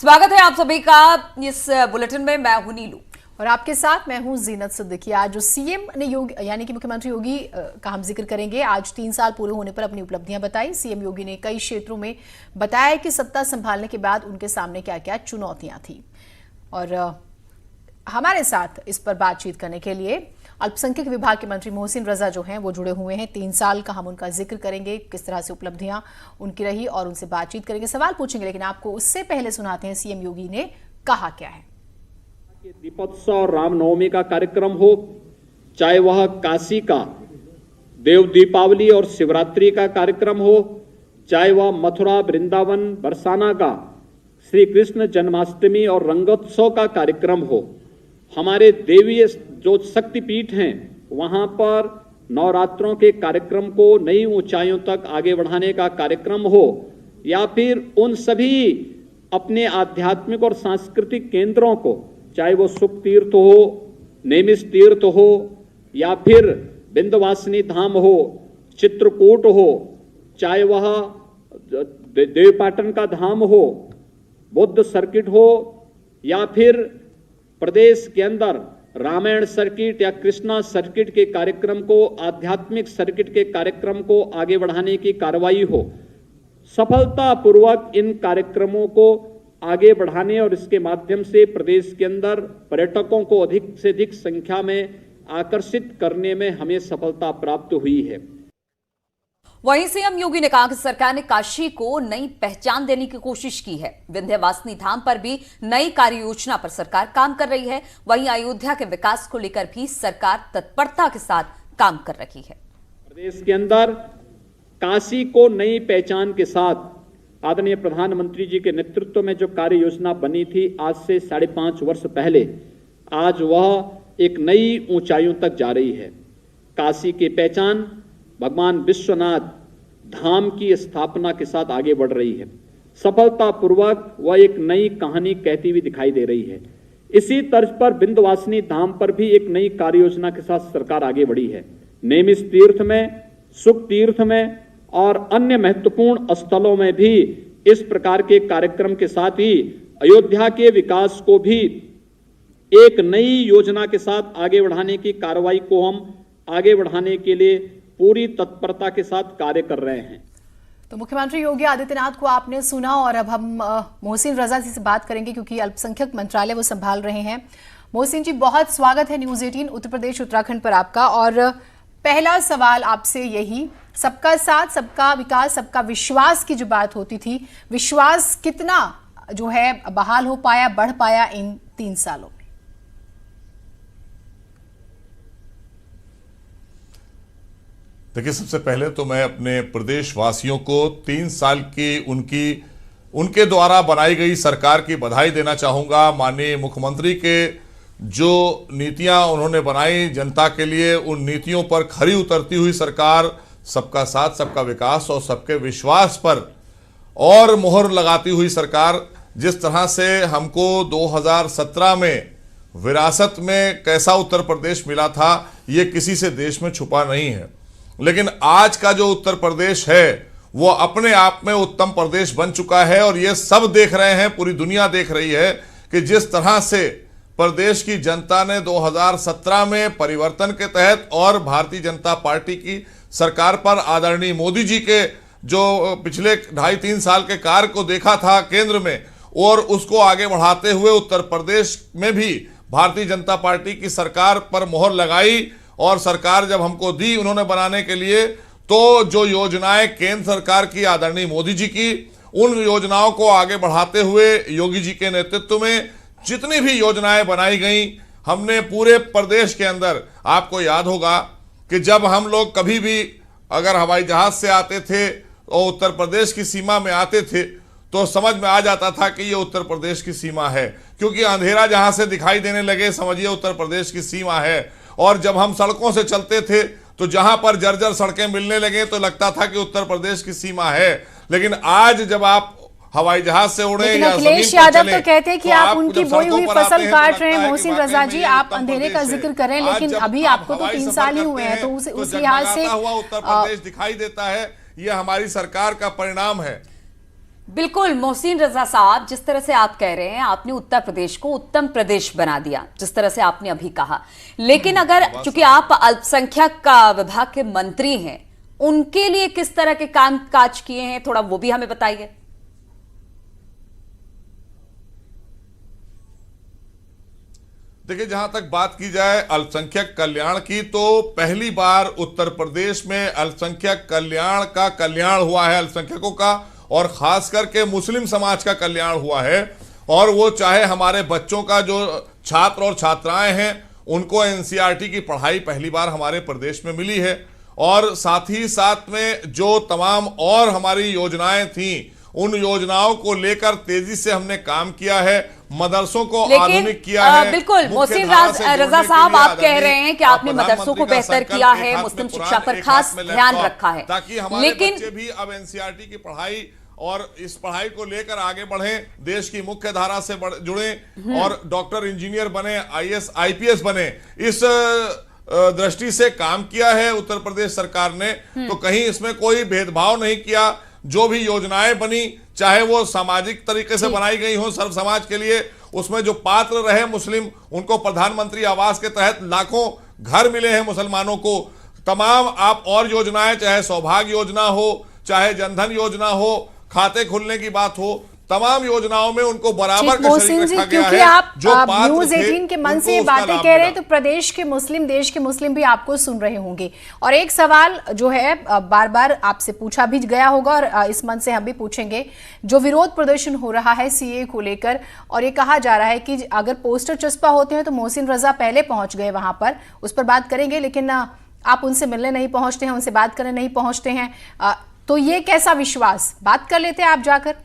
स्वागत है आप सभी का इस बुलेटिन में। मैं हूं नीलू और आपके साथ मैं हूं जीनत सिद्दीकी। आज जो सीएम ने योगी यानी कि मुख्यमंत्री योगी का हम जिक्र करेंगे। आज 3 साल पूरे होने पर अपनी उपलब्धियां बताई। सीएम योगी ने कई क्षेत्रों में बताया कि सत्ता संभालने के बाद उनके सामने क्या क्या चुनौतियां थी। और हमारे साथ इस पर बातचीत करने के लिए अल्पसंख्यक विभाग के मंत्री मोहसिन रजा जो हैं वो जुड़े हुए हैं। 3 साल का हम उनका जिक्र करेंगे, किस तरह से उपलब्धियां उनकी रही और उनसे बातचीत करेंगे, सवाल पूछेंगे। लेकिन आपको उससे पहले सुनाते हैं सीएम योगी ने कहा क्या है। दीपोत्सव और रामनवमी का कार्यक्रम हो, चाहे वह काशी का देव दीपावली और शिवरात्रि का कार्यक्रम हो, चाहे वह मथुरा वृंदावन बरसाना का श्री कृष्ण जन्माष्टमी और रंगोत्सव का कार्यक्रम हो, हमारे देवीय जो शक्तिपीठ हैं वहां पर नवरात्रों के कार्यक्रम को नई ऊंचाइयों तक आगे बढ़ाने का कार्यक्रम हो, या फिर उन सभी अपने आध्यात्मिक और सांस्कृतिक केंद्रों को, चाहे वो सुख तीर्थ हो, नेमिष तीर्थ हो, या फिर विंध्यवासिनी धाम हो, चित्रकूट हो, चाहे वह देवपाटन का धाम हो, बुद्ध सर्किट हो, या फिर प्रदेश के अंदर रामायण सर्किट या कृष्णा सर्किट के कार्यक्रम को, आध्यात्मिक सर्किट के कार्यक्रम को आगे बढ़ाने की कार्रवाई हो, सफलतापूर्वक इन कार्यक्रमों को आगे बढ़ाने और इसके माध्यम से प्रदेश के अंदर पर्यटकों को अधिक से अधिक संख्या में आकर्षित करने में हमें सफलता प्राप्त हुई है। वहीं सीएम योगी ने कहा कि सरकार ने काशी को नई पहचान देने की कोशिश की है। विंध्यवासिनी धाम पर भी नई कार्य योजना पर सरकार काम कर रही है। वहीं अयोध्या के विकास को लेकर भी सरकार तत्परता के साथ काम कर रही है। प्रदेश के अंदर काशी को नई पहचान के साथ आदरणीय प्रधानमंत्री जी के नेतृत्व में जो कार्य योजना बनी थी आज से 5.5 वर्ष पहले, आज वह एक नई ऊंचाइयों तक जा रही है। काशी की पहचान भगवान विश्वनाथ धाम की स्थापना के साथ आगे बढ़ रही है। सफलतापूर्वक वह एक नई कहानी कहती हुई दिखाई दे रही है। इसी तर्ज पर विंध्यवासिनी धाम पर भी एक नई कार्य योजना के साथ सरकार आगे बढ़ी है। नेमिष तीर्थ में, सुख तीर्थ में और अन्य महत्वपूर्ण स्थलों में भी इस प्रकार के कार्यक्रम के साथ ही अयोध्या के विकास को भी एक नई योजना के साथ आगे बढ़ाने की कार्रवाई को हम आगे बढ़ाने के लिए पूरी तत्परता के साथ कार्य कर रहे हैं। तो मुख्यमंत्री योगी आदित्यनाथ को आपने सुना और अब हम मोहसिन रजा जी से बात करेंगे क्योंकि अल्पसंख्यक मंत्रालय वो संभाल रहे हैं। मोहसिन जी, बहुत स्वागत है न्यूज़ 18 उत्तर प्रदेश उत्तराखंड पर आपका। और पहला सवाल आपसे यही, सबका साथ सबका विकास सबका विश्वास की जो बात होती थी, विश्वास कितना जो है बहाल हो पाया, बढ़ पाया इन 3 सालों में? देखिए, सबसे पहले तो मैं अपने प्रदेश वासियों को 3 साल की उनके द्वारा बनाई गई सरकार की बधाई देना चाहूँगा। माननीय मुख्यमंत्री के जो नीतियां उन्होंने बनाई जनता के लिए, उन नीतियों पर खरी उतरती हुई सरकार, सबका साथ सबका विकास और सबके विश्वास पर और मोहर लगाती हुई सरकार, जिस तरह से हमको 2017 में विरासत में कैसा उत्तर प्रदेश मिला था, ये किसी से देश में छुपा नहीं है। लेकिन आज का जो उत्तर प्रदेश है वो अपने आप में उत्तम प्रदेश बन चुका है और ये सब देख रहे हैं, पूरी दुनिया देख रही है कि जिस तरह से प्रदेश की जनता ने 2017 में परिवर्तन के तहत और भारतीय जनता पार्टी की सरकार पर आदरणीय मोदी जी के जो पिछले 2.5-3 साल के कार्य को देखा था केंद्र में, और उसको आगे बढ़ाते हुए उत्तर प्रदेश में भी भारतीय जनता पार्टी की सरकार पर मोहर लगाई। और सरकार जब हमको दी उन्होंने बनाने के लिए, तो जो योजनाएं केंद्र सरकार की आदरणीय मोदी जी की, उन योजनाओं को आगे बढ़ाते हुए योगी जी के नेतृत्व में जितनी भी योजनाएं बनाई गई, हमने पूरे प्रदेश के अंदर, आपको याद होगा कि जब हम लोग कभी भी अगर हवाई जहाज से आते थे और उत्तर प्रदेश की सीमा में आते थे तो समझ में आ जाता था कि ये उत्तर प्रदेश की सीमा है, क्योंकि अंधेरा जहां से दिखाई देने लगे समझिए उत्तर प्रदेश की सीमा है। और जब हम सड़कों से चलते थे तो जहां पर जर्जर सड़कें मिलने लगे तो लगता था कि उत्तर प्रदेश की सीमा है। लेकिन आज जब आप हवाई जहाज से उड़े या अखिलेश यादव तो कहते हैं कि आप उनकी बोई हुई फसल काट रहे हैं। मोहसिन रजा जी, आप अंधेरे का जिक्र करें, लेकिन अभी आपको तो 3 साल ही हुए हैं, तो उस लिहाज से उत्तर प्रदेश दिखाई देता है। ये हमारी सरकार का परिणाम है। बिल्कुल मोहसिन रजा साहब, जिस तरह से आप कह रहे हैं, आपने उत्तर प्रदेश को उत्तम प्रदेश बना दिया, जिस तरह से आपने अभी कहा। लेकिन अगर चूंकि आप अल्पसंख्यक का विभाग के मंत्री हैं, उनके लिए किस तरह के काम काज किए हैं, थोड़ा वो भी हमें बताइए। देखिए, जहां तक बात की जाए अल्पसंख्यक कल्याण की, तो पहली बार उत्तर प्रदेश में अल्पसंख्यक कल्याण का कल्याण हुआ है, अल्पसंख्यकों का और खास करके मुस्लिम समाज का कल्याण हुआ है। और वो चाहे हमारे बच्चों का जो छात्र और छात्राएं हैं, उनको एनसीईआरटी की पढ़ाई पहली बार हमारे प्रदेश में मिली है। और साथ ही साथ में जो तमाम और हमारी योजनाएं थी, उन योजनाओं को लेकर तेजी से हमने काम किया है। मदरसों को आधुनिक किया है। बिल्कुल मोहसिन रजा साहब, आप कह रहे हैं कि आपने मदरसों को बेहतर किया है, मुस्लिम शिक्षा पर खास ध्यान रखा है, ताकि हमारे बच्चे भी अब एनसीईआरटी की पढ़ाई और इस पढ़ाई को लेकर आगे बढ़ें, देश की मुख्य धारा से जुड़ें और डॉक्टर, इंजीनियर बने, आईएएस, आईपीएस बने। इस दृष्टि से काम किया है उत्तर प्रदेश सरकार ने। तो कहीं इसमें कोई भेदभाव नहीं किया। जो भी योजनाएं बनी, चाहे वो सामाजिक तरीके से बनाई गई हो सर्व समाज के लिए, उसमें जो पात्र रहे मुस्लिम, उनको प्रधानमंत्री आवास के तहत लाखों घर मिले हैं मुसलमानों को। तमाम आप और योजनाएं, चाहे सौभाग्य योजना हो, चाहे जनधन योजना हो, खाते खुलने की बात हो, तमाम योजनाओं में उनको बराबर का शरीक रखा गया है। आप जो न्यूज़ 18 के मन से ये बातें कह रहे हैं, तो प्रदेश के मुस्लिम, देश के मुस्लिम भी आपको सुन रहे होंगे। और एक सवाल जो है बार बार आपसे पूछा भी गया होगा और इस मन से हम भी पूछेंगे, जो विरोध प्रदर्शन हो रहा है सीए को लेकर, और ये कहा जा रहा है कि अगर पोस्टर चस्पा होते हैं तो मोहसिन रजा पहले पहुंच गए वहां पर, उस पर बात करेंगे। लेकिन आप उनसे मिलने नहीं पहुंचते हैं, उनसे बात करने नहीं पहुंचते हैं, तो ये कैसा विश्वास? बात कर लेते हैं आप जाकर।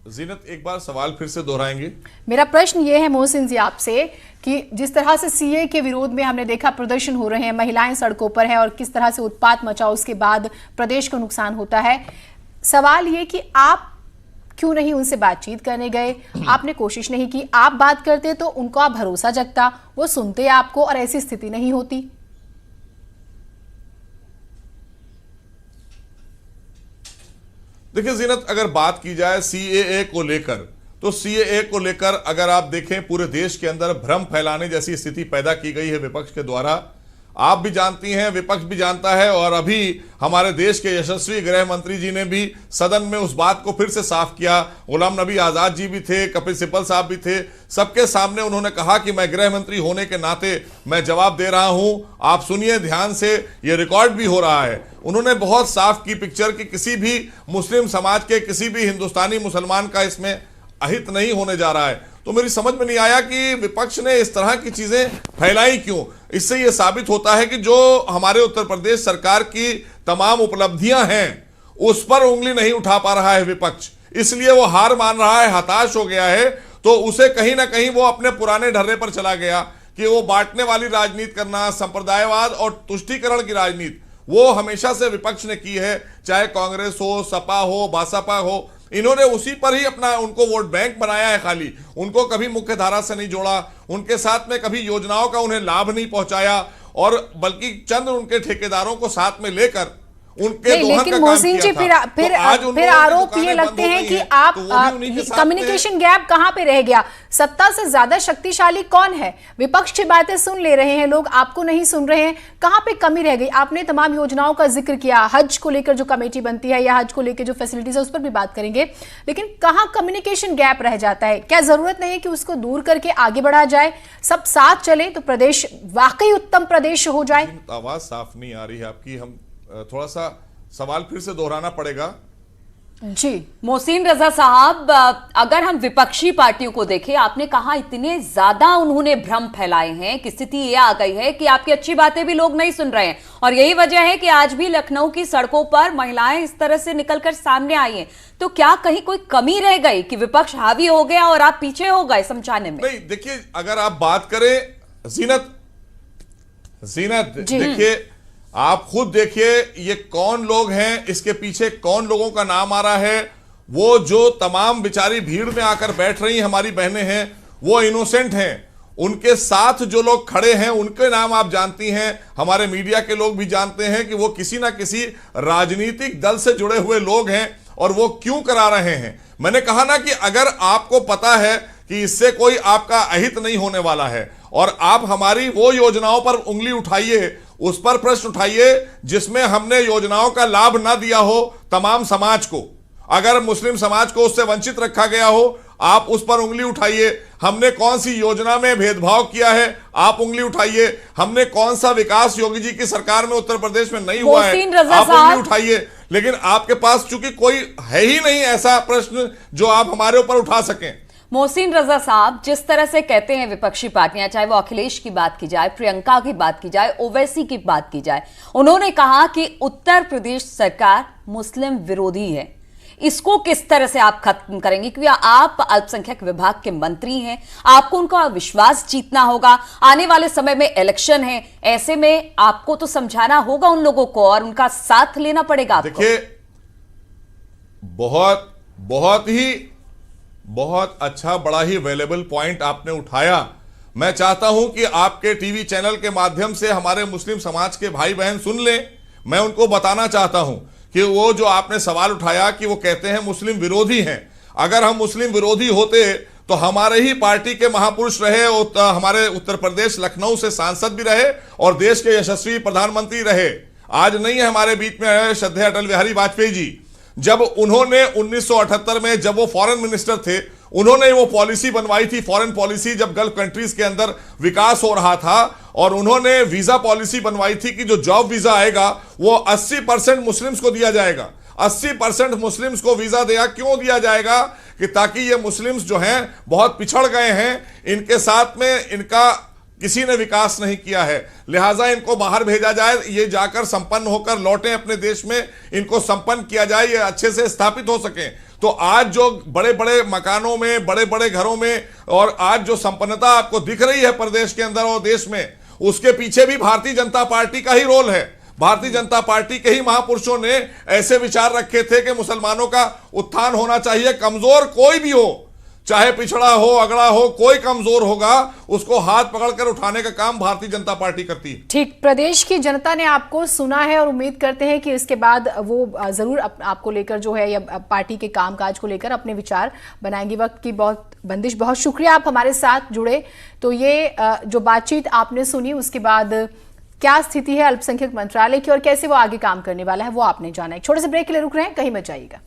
जीनत, एक बार सवाल फिर से दोहराएंगे? मेरा प्रश्न ये है मोहसिन जी आपसे कि जिस तरह से सीए के विरोध में हमने देखा प्रदर्शन हो रहे हैं, महिलाएं सड़कों पर हैं और किस तरह से उत्पात मचा, उसके बाद प्रदेश को नुकसान होता है। सवाल ये कि आप क्यों नहीं उनसे बातचीत करने गए? आपने कोशिश नहीं की। आप बात करते तो उनको आप भरोसा जगता, वो सुनते आपको और ऐसी स्थिति नहीं होती। देखिए जीनत, अगर बात की जाए सीएए को लेकर, तो सीएए को लेकर अगर आप देखें, पूरे देश के अंदर भ्रम फैलाने जैसी स्थिति पैदा की गई है विपक्ष के द्वारा। आप भी जानती हैं, विपक्ष भी जानता है, और अभी हमारे देश के यशस्वी गृह मंत्री जी ने भी सदन में उस बात को फिर से साफ किया। गुलाम नबी आजाद जी भी थे, कपिल सिब्बल साहब भी थे, सबके सामने उन्होंने कहा कि मैं गृह मंत्री होने के नाते मैं जवाब दे रहा हूं। आप सुनिए ध्यान से, ये रिकॉर्ड भी हो रहा है। उन्होंने बहुत साफ की पिक्चर कि किसी भी मुस्लिम समाज के, किसी भी हिंदुस्तानी मुसलमान का इसमें अहित नहीं होने जा रहा है। तो मेरी समझ में नहीं आया कि विपक्ष ने इस तरह की चीजें फैलाई क्यों। इससे यह साबित होता है कि जो हमारे उत्तर प्रदेश सरकार की तमाम उपलब्धियां हैं, उस पर उंगली नहीं उठा पा रहा है विपक्ष, इसलिए वो हार मान रहा है, हताश हो गया है। तो उसे कहीं ना कहीं वो अपने पुराने ढर्रे पर चला गया कि वो बांटने वाली राजनीति करना, संप्रदायवाद और तुष्टीकरण की राजनीति वो हमेशा से विपक्ष ने की है, चाहे कांग्रेस हो, सपा हो, बसपा हो। इन्होंने उसी पर ही अपना, उनको वोट बैंक बनाया है खाली। उनको कभी मुख्य धारा से नहीं जोड़ा, उनके साथ में कभी योजनाओं का उन्हें लाभ नहीं पहुंचाया, और बल्कि चंद उनके ठेकेदारों को साथ में लेकर उनके लेकिन मोहसिन जी फिर आरोप ये लगते हैं कि आप कम्युनिकेशन गैप कहां पे रह गया? सत्ता से ज्यादा शक्तिशाली कौन है? विपक्ष की बातें सुन ले रहे हैं लोग, आपको नहीं सुन रहे हैं। कहां पे कमी रह गई? आपने तमाम योजनाओं का जिक्र किया, हज को लेकर जो कमेटी बनती है या हज को लेकर जो फैसिलिटीज है उस पर भी बात करेंगे, लेकिन कहां कम्युनिकेशन गैप रह जाता है? क्या जरूरत नहीं है कि उसको दूर करके आगे बढ़ा जाए, सब साथ चले तो प्रदेश वाकई उत्तम प्रदेश हो जाए? आवाज साफ नहीं आ रही है आपकी, हम थोड़ा सा सवाल फिर से दोहराना पड़ेगा। जी मोहसिन रजा साहब, अगर हम विपक्षी पार्टियों को देखें, आपने कहा इतने ज्यादा उन्होंने भ्रम फैलाए हैं कि स्थिति यह आ गई है कि आपकी अच्छी बातें भी लोग नहीं सुन रहे हैं, और यही वजह है कि आज भी लखनऊ की सड़कों पर महिलाएं इस तरह से निकलकर सामने आई हैं। तो क्या कहीं कोई कमी रह गई कि विपक्ष हावी हो गया और आप पीछे हो गए समझाने में? नहीं, देखिए, अगर आप बात करें जीनत, देखिए, आप खुद देखिए ये कौन लोग हैं, इसके पीछे कौन लोगों का नाम आ रहा है। वो जो तमाम बेचारी भीड़ में आकर बैठ रही हमारी बहनें हैं, वो इनोसेंट हैं, उनके साथ जो लोग खड़े हैं उनके नाम आप जानती हैं, हमारे मीडिया के लोग भी जानते हैं कि वो किसी ना किसी राजनीतिक दल से जुड़े हुए लोग हैं और वो क्यों करा रहे हैं। मैंने कहा ना कि अगर आपको पता है कि इससे कोई आपका अहित नहीं होने वाला है और आप हमारी वो योजनाओं पर उंगली उठाइए, उस पर प्रश्न उठाइए जिसमें हमने योजनाओं का लाभ ना दिया हो तमाम समाज को, अगर मुस्लिम समाज को उससे वंचित रखा गया हो आप उस पर उंगली उठाइए। हमने कौन सी योजना में भेदभाव किया है आप उंगली उठाइए। हमने कौन सा विकास योगी जी की सरकार में उत्तर प्रदेश में नहीं हुआ है आप उंगली उठाइए। लेकिन आपके पास चूंकि कोई है ही नहीं ऐसा प्रश्न जो आप हमारे ऊपर उठा सकें। मोहसिन रजा साहब, जिस तरह से कहते हैं विपक्षी पार्टियां, चाहे वो अखिलेश की बात की जाए, प्रियंका की बात की जाए, ओवैसी की बात की जाए, उन्होंने कहा कि उत्तर प्रदेश सरकार मुस्लिम विरोधी है। इसको किस तरह से आप खत्म करेंगे? क्योंकि आप अल्पसंख्यक विभाग के मंत्री हैं, आपको उनका विश्वास जीतना होगा। आने वाले समय में इलेक्शन है, ऐसे में आपको तो समझाना होगा उन लोगों को और उनका साथ लेना पड़ेगा आपको। देखिए, बहुत अच्छा, बड़ा ही वैल्यूएबल पॉइंट आपने उठाया। मैं चाहता हूं कि आपके टीवी चैनल के माध्यम से हमारे मुस्लिम समाज के भाई बहन सुन लें। मैं उनको बताना चाहता हूं कि वो जो आपने सवाल उठाया कि वो कहते हैं मुस्लिम विरोधी हैं, अगर हम मुस्लिम विरोधी होते तो हमारे ही पार्टी के महापुरुष रहे, हमारे उत्तर प्रदेश लखनऊ से सांसद भी रहे और देश के यशस्वी प्रधानमंत्री रहे। आज नहीं है हमारे बीच में श्रद्धेय अटल बिहारी वाजपेयी जी। जब उन्होंने 1978 में जब वो फॉरेन मिनिस्टर थे, उन्होंने वो पॉलिसी बनवाई थी, फॉरेन पॉलिसी, जब गल्फ कंट्रीज के अंदर विकास हो रहा था, और उन्होंने वीजा पॉलिसी बनवाई थी कि जो जॉब वीजा आएगा वो 80% मुस्लिम्स को दिया जाएगा। 80% मुस्लिम्स को वीजा दिया, क्यों दिया जाएगा? कि ताकि ये मुस्लिम्स जो हैं बहुत पिछड़ गए हैं, इनके साथ में इनका किसी ने विकास नहीं किया है, लिहाजा इनको बाहर भेजा जाए, ये जाकर संपन्न होकर लौटें अपने देश में, इनको संपन्न किया जाए, ये अच्छे से स्थापित हो सकें। तो आज जो बड़े बड़े मकानों में, बड़े बड़े घरों में, और आज जो संपन्नता आपको दिख रही है प्रदेश के अंदर और देश में, उसके पीछे भी भारतीय जनता पार्टी का ही रोल है। भारतीय जनता पार्टी के ही महापुरुषों ने ऐसे विचार रखे थे कि मुसलमानों का उत्थान होना चाहिए, कमजोर कोई भी हो, चाहे पिछड़ा हो, अगड़ा हो, कोई कमजोर होगा उसको हाथ पकड़कर उठाने का काम भारतीय जनता पार्टी करती है। ठीक, प्रदेश की जनता ने आपको सुना है और उम्मीद करते हैं कि इसके बाद वो जरूर आपको लेकर जो है या पार्टी के कामकाज को लेकर अपने विचार बनाएंगे। वक्त की बहुत बंदिश, बहुत शुक्रिया आप हमारे साथ जुड़े। तो ये जो बातचीत आपने सुनी, उसके बाद क्या स्थिति है अल्पसंख्यक मंत्रालय की और कैसे वो आगे काम करने वाला है वो आपने जाना। एक छोटे से ब्रेक के लिए रुक रहे हैं, कहीं मत जाइएगा।